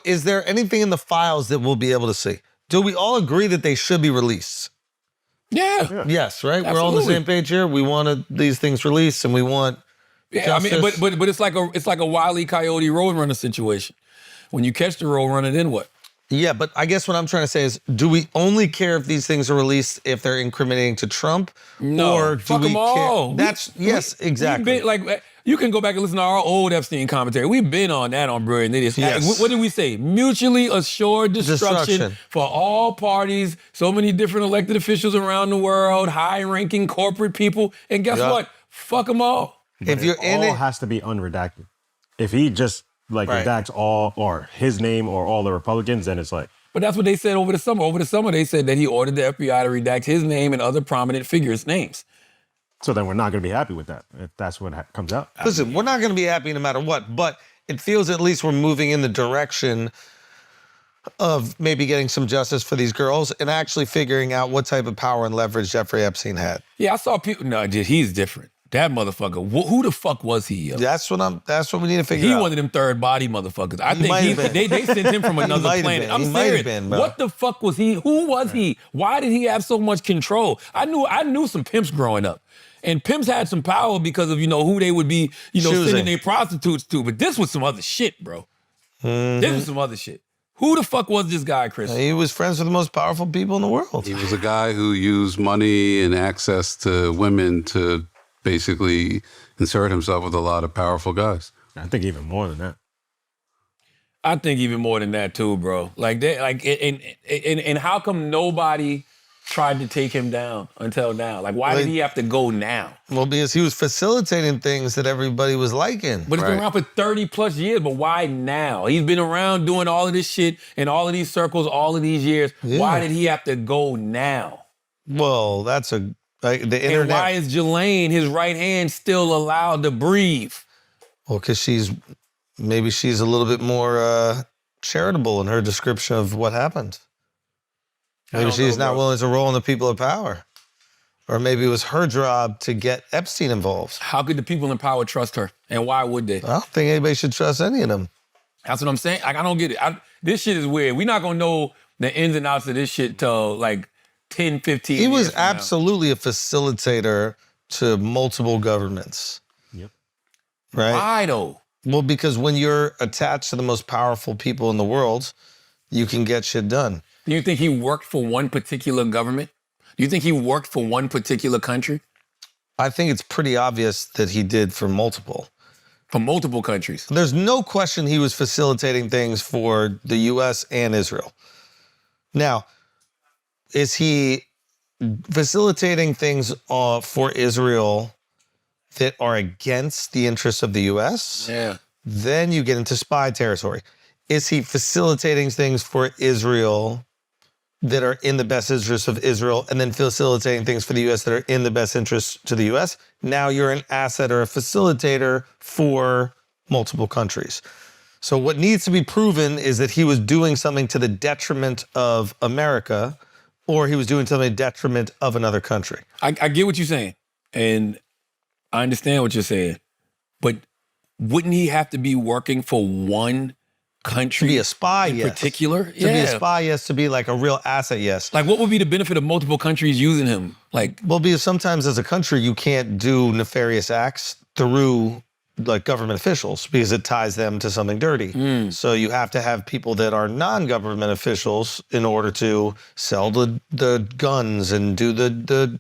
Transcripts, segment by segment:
Is there anything in the files that we'll be able to see? Do we all agree that they should be released? Yeah. Yes, right? Absolutely. We're all on the same page here. We wanted these things released and we want justice. I mean, but it's like a Wile E. Coyote Roadrunner situation. When you catch the Roadrunner, then what? Yeah, but I guess what I'm trying to say is, do we only care if these things are released if they're incriminating to Trump? No, or do fuck we them all. Care? Yes, exactly. You can go back and listen to our old Epstein commentary. We've been on that on Brilliant Idiots. Yes. What did we say? Mutually assured destruction for all parties, so many different elected officials around the world, high-ranking corporate people, and guess what? Fuck them all. If you're in it, has to be unredacted. If he just redacts all or his name or all the Republicans, then it's like. But that's what they said over the summer. Over the summer, they said that he ordered the FBI to redact his name and other prominent figures' names. So then we're not going to be happy with that if that's what comes out. Listen, we're not going to be happy no matter what, but it feels at least we're moving in the direction of maybe getting some justice for these girls and actually figuring out what type of power and leverage Jeffrey Epstein had. Yeah, I saw people. No, he's different. That motherfucker. Who the fuck was he? Yo? That's what we need to figure out. He one of them third body motherfuckers. I think they sent him from another planet. I'm serious. What the fuck was he? Who was he? Why did he have so much control? I knew some pimps growing up. And pimps had some power because of, who they would be, sending their prostitutes to. But this was some other shit, bro. Mm-hmm. This was some other shit. Who the fuck was this guy, Chris? He was friends with the most powerful people in the world. He was a guy who used money and access to women to basically insert himself with a lot of powerful guys. I think even more than that. I think even more than that too, bro. And how come nobody tried to take him down until now? Why did he have to go now? Well, because he was facilitating things that everybody was liking. But it's been around for 30 plus years, but why now? He's been around doing all of this shit in all of these circles all of these years. Yeah. Why did he have to go now? Well, that's the internet. And why is Jelaine, his right hand, still allowed to breathe? Well, because maybe she's a little bit more charitable in her description of what happened. Maybe she's not willing to roll in the people of power. Or maybe it was her job to get Epstein involved. How could the people in power trust her? And why would they? I don't think anybody should trust any of them. That's what I'm saying. I don't get it. This shit is weird. We're not going to know the ins and outs of this shit till 10, 15 years. He was absolutely a facilitator to multiple governments. Yep. Right? Why though? Well, because when you're attached to the most powerful people in the world, you can get shit done. Do you think he worked for one particular government? Do you think he worked for one particular country? I think it's pretty obvious that he did for multiple. For multiple countries. There's no question he was facilitating things for the U.S. and Israel. Now, is he facilitating things for Israel that are against the interests of the U.S.? Yeah. Then you get into spy territory. Is he facilitating things for Israel that are in the best interest of Israel and then facilitating things for the U.S. that are in the best interest to the U.S.? Now you're an asset or a facilitator for multiple countries. So what needs to be proven is that he was doing something to the detriment of America or he was doing something to the detriment of another country. I get what you're saying. And I understand what you're saying. But wouldn't he have to be working for one country? To be a spy, in yes. particular? To be a spy, yes. To be like a real asset, yes. What would be the benefit of multiple countries using him? Well, because sometimes as a country, you can't do nefarious acts through government officials because it ties them to something dirty. So you have to have people that are non-government officials in order to sell the guns and do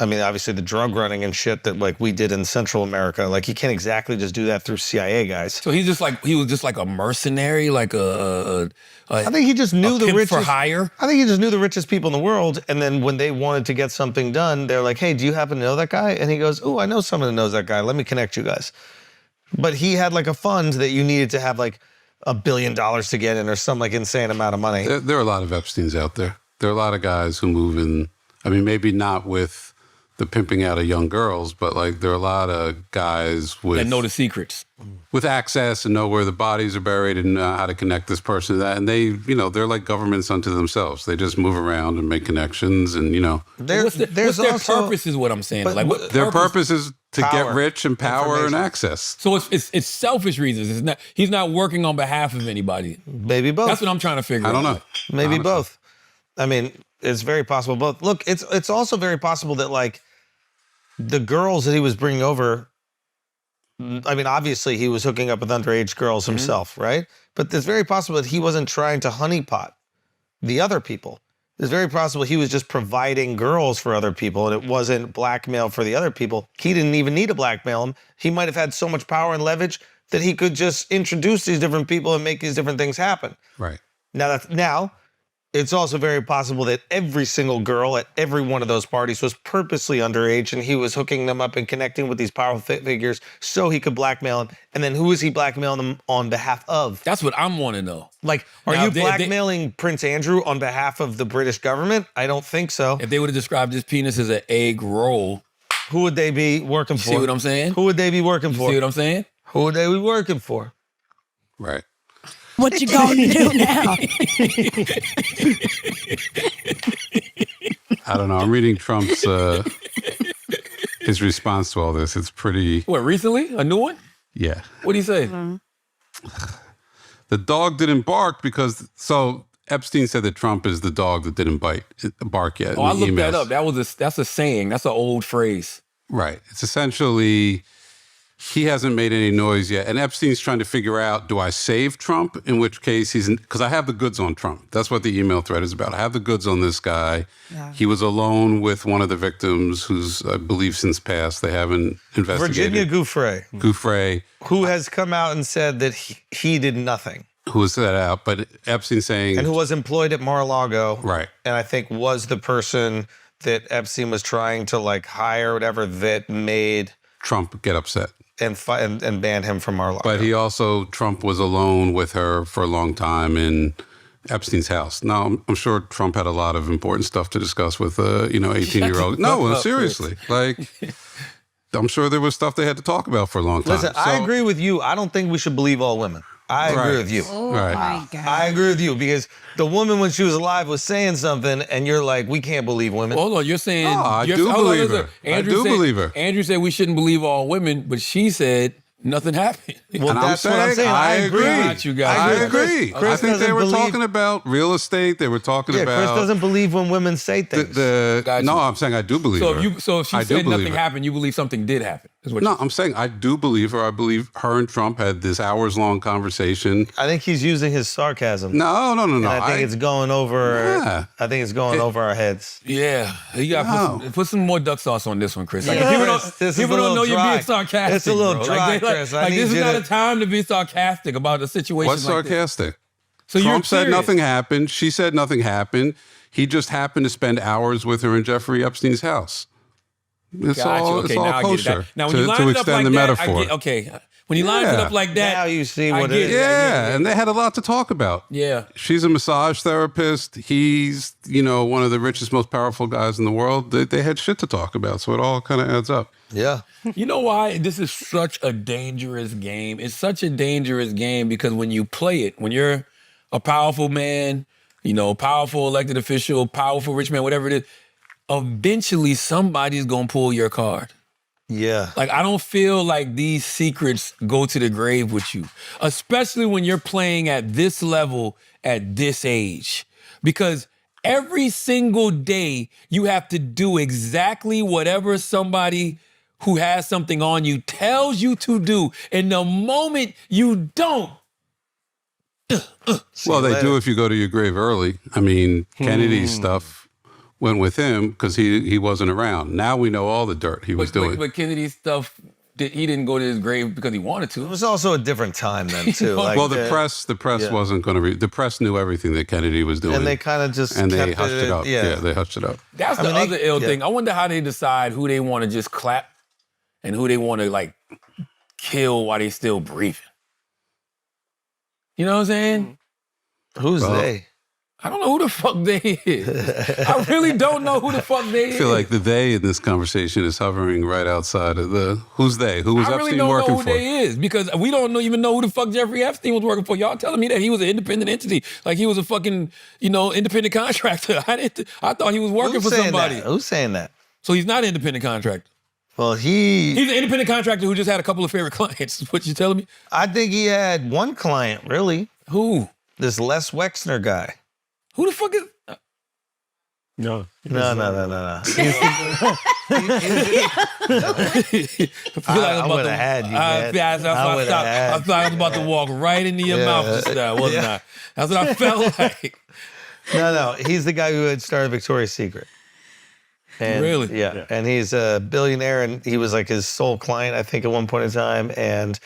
obviously the drug running and shit that we did in Central America. You can't exactly just do that through CIA guys. So he was just like a mercenary, I think he just knew the richest for hire. I think he just knew the richest people in the world, and then when they wanted to get something done, they're like, "Hey, do you happen to know that guy?" And he goes, "Oh, I know someone that knows that guy. Let me connect you guys." But he had a fund that you needed to have $1 billion to get in or some insane amount of money. There are a lot of Epsteins out there. There are a lot of guys who move in. I mean, maybe not with the pimping out of young girls, but like there are a lot of guys that know the secrets, with access and know where the bodies are buried and know how to connect this person to that. And they, they're like governments unto themselves. They just move around and make connections, and what's their purpose is what I'm saying. Like their purpose is to Power. get rich and power and access. So it's selfish reasons. It's not. He's not working on behalf of anybody. Maybe both. That's what I'm trying to figure out. I don't know. Maybe both. I mean, it's very possible both. Look, it's also very possible that like the girls that he was bringing over, I mean, obviously he was hooking up with underage girls himself, right? But it's very possible that he wasn't trying to honeypot the other people. It's very possible he was just providing girls for other people and it wasn't blackmail for the other people. He didn't even need to blackmail them. He might have had so much power and leverage that he could just introduce these different people and make these different things happen. Right. Now, it's also very possible that every single girl at every one of those parties was purposely underage and he was hooking them up and connecting with these powerful figures so he could blackmail them. And then who is he blackmailing them on behalf of? That's what I'm wanting to know. Like, are you blackmailing Prince Andrew on behalf of the British government? I don't think so. If they would have described his penis as an egg roll, who would they be working for? See what I'm saying? Who would they be working for? See what I'm saying? Who would they be working for? Right. What you gonna do now? I don't know. I'm reading Trump's his response to all this. It's pretty. What, recently? A new one? Yeah. What'd he say? The dog didn't bark because Epstein said that Trump is the dog that didn't bark yet. Oh, I looked that up. That's a saying. That's an old phrase. Right. It's essentially he hasn't made any noise yet. And Epstein's trying to figure out, do I save Trump? In which case because I have the goods on Trump. That's what the email thread is about. I have the goods on this guy. Yeah. He was alone with one of the victims who's, I believe, since passed. They haven't investigated. Virginia Giuffre. Who has come out and said that he did nothing. Who was set out, but Epstein saying... And who was employed at Mar-a-Lago. Right. And I think was the person that Epstein was trying to like hire or whatever that made... Trump get upset. And ban him from Mar-a-Lago. But Trump was alone with her for a long time in Epstein's house. Now, I'm sure Trump had a lot of important stuff to discuss with a 18-year-old. No, seriously. Like, I'm sure there was stuff they had to talk about for a long time. Listen, I agree with you. I don't think we should believe all women. I agree with you. Oh, my God. I agree with you because the woman when she was alive was saying something and you're like, we can't believe women. Hold on, you're saying... No, I do believe her. Believe her. Andrew said we shouldn't believe all women, but she said nothing happened. Well, and that's what I'm saying. I agree. Got you guys. I agree. I think they were talking about real estate. They were talking about... Chris doesn't believe when women say things. No, I'm saying I do believe her. So if she said nothing happened, you believe something did happen? No, I'm saying I do believe her. I believe her and Trump had this hours-long conversation. I think he's using his sarcasm. No. And I think it's going over. Yeah. I think it's going over our heads. Yeah, you got to put some more duck sauce on this one, Chris. Like, people don't know you're being sarcastic. It's a little dry, Chris. This is not a time to be sarcastic about a situation. What's like sarcastic? So Trump said nothing happened. She said nothing happened. He just happened to spend hours with her in Jeffrey Epstein's house. It's all kosher. Now, when you line it up like that, when you line it up like that, now you see what it is. Yeah, and they had a lot to talk about. Yeah, she's a massage therapist. He's, one of the richest, most powerful guys in the world. They had shit to talk about, so it all kind of adds up. Yeah. You know why this is such a dangerous game? It's such a dangerous game because when you play it, when you're a powerful man, powerful elected official, powerful rich man, whatever it is, eventually somebody's gonna pull your card. Yeah. Like, I don't feel like these secrets go to the grave with you, especially when you're playing at this level at this age. Because every single day you have to do exactly whatever somebody who has something on you tells you to do. And the moment you don't, well, they do if you go to your grave early. I mean, Kennedy's stuff went with him because he wasn't around. Now we know all the dirt he was doing. But Kennedy's stuff, he didn't go to his grave because he wanted to. It was also a different time then, too. Well, the press wasn't going to read. The press knew everything that Kennedy was doing. And they kind of just they hushed it up. Yeah, they hushed it up. That's the other ill thing. I wonder how they decide who they want to just clap and who they want to, like, kill while they still breathing. You know what I'm saying? Who's they? I don't know who the fuck they is. I really don't know who the fuck they is. I feel like the they in this conversation is hovering right outside of the who's they? Who was I Epstein really don't working know who for? they is because we don't even know who the fuck Jeffrey Epstein was working for. Y'all telling me that he was an independent entity, like he was a fucking, independent contractor. I thought he was working for somebody. Who's saying that? So he's not an independent contractor. Well, he's an independent contractor who just had a couple of favorite clients. Is what you telling me? I think he had one client, really. Who? This Les Wexner guy. Who the fuck is? No. No. I would have had you, man. I thought I was about to walk right into your mouth just now, wasn't I? That's what I felt like. No. He's the guy who had started Victoria's Secret. And, really? Yeah. And he's a billionaire, and he was like his sole client, I think, at one point in time. And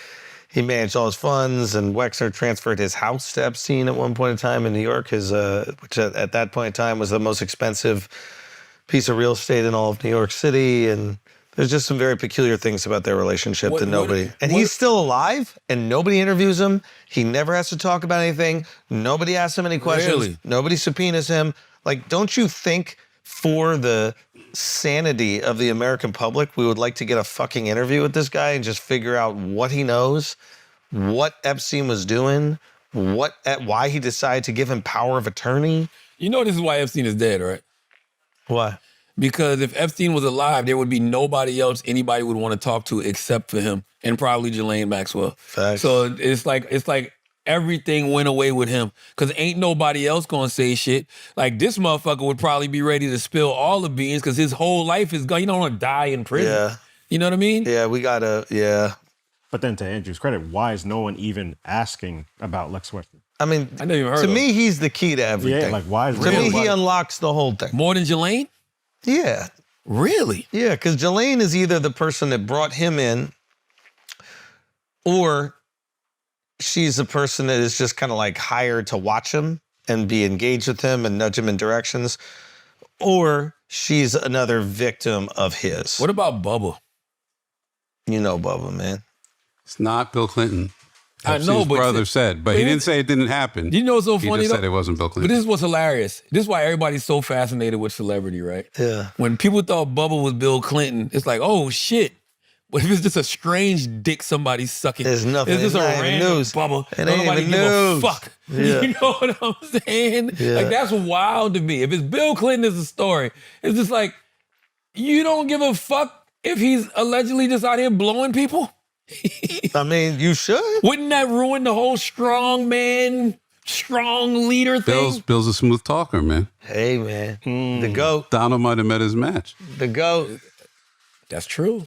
he managed all his funds, and Wexner transferred his house to Epstein at one point in time in New York, which at that point in time was the most expensive piece of real estate in all of New York City. And there's just some very peculiar things about their relationship that nobody... he's still alive, and nobody interviews him. He never has to talk about anything. Nobody asks him any questions. Really? Nobody subpoenas him. Like, don't you think for the sanity of the American public, we would like to get a fucking interview with this guy and just figure out what he knows, what Epstein was doing, why he decided to give him power of attorney? You know this is why Epstein is dead, right? Why? Because if Epstein was alive, there would be nobody else anybody would want to talk to except for him, and probably Ghislaine Maxwell. Facts. So it's like everything went away with him, because ain't nobody else gonna say shit. Like, this motherfucker would probably be ready to spill all the beans because his whole life is gone. You don't want to die in prison. Yeah. You know what I mean? Yeah, But then to Andrew's credit, why is no one even asking about Lex Wexner? I mean, I never even heard to of me, he's the key to everything. Yeah, like why is To me, he unlocks the whole thing. More than Ghislaine? Yeah. Really? Yeah, because Ghislaine is either the person that brought him in, or she's the person that is just kind of like hired to watch him and be engaged with him and nudge him in directions, or she's another victim of his. What about Bubba? You know Bubba, man. It's not Bill Clinton. I know, His but brother said, but he didn't say it didn't happen. You know what's so He funny just though? said it wasn't Bill But Clinton. this is what's hilarious. This is why everybody's so fascinated with celebrity, right? Yeah. When people thought Bubba was Bill Clinton, it's like, oh shit. But if it's just a strange dick somebody's sucking, There's nothing. It's just It's a not even random news. Bubba. It ain't Nobody even give news. a fuck. Yeah. You know what I'm saying? Yeah. Like, that's wild to me. If it's Bill Clinton is a story, it's just like, you don't give a fuck if he's allegedly just out here blowing people? I mean, you should. Wouldn't that ruin the whole strong man, strong leader thing? Bill's a smooth talker, man. Hey, man. The GOAT. Donald might have met his match. The GOAT. That's true.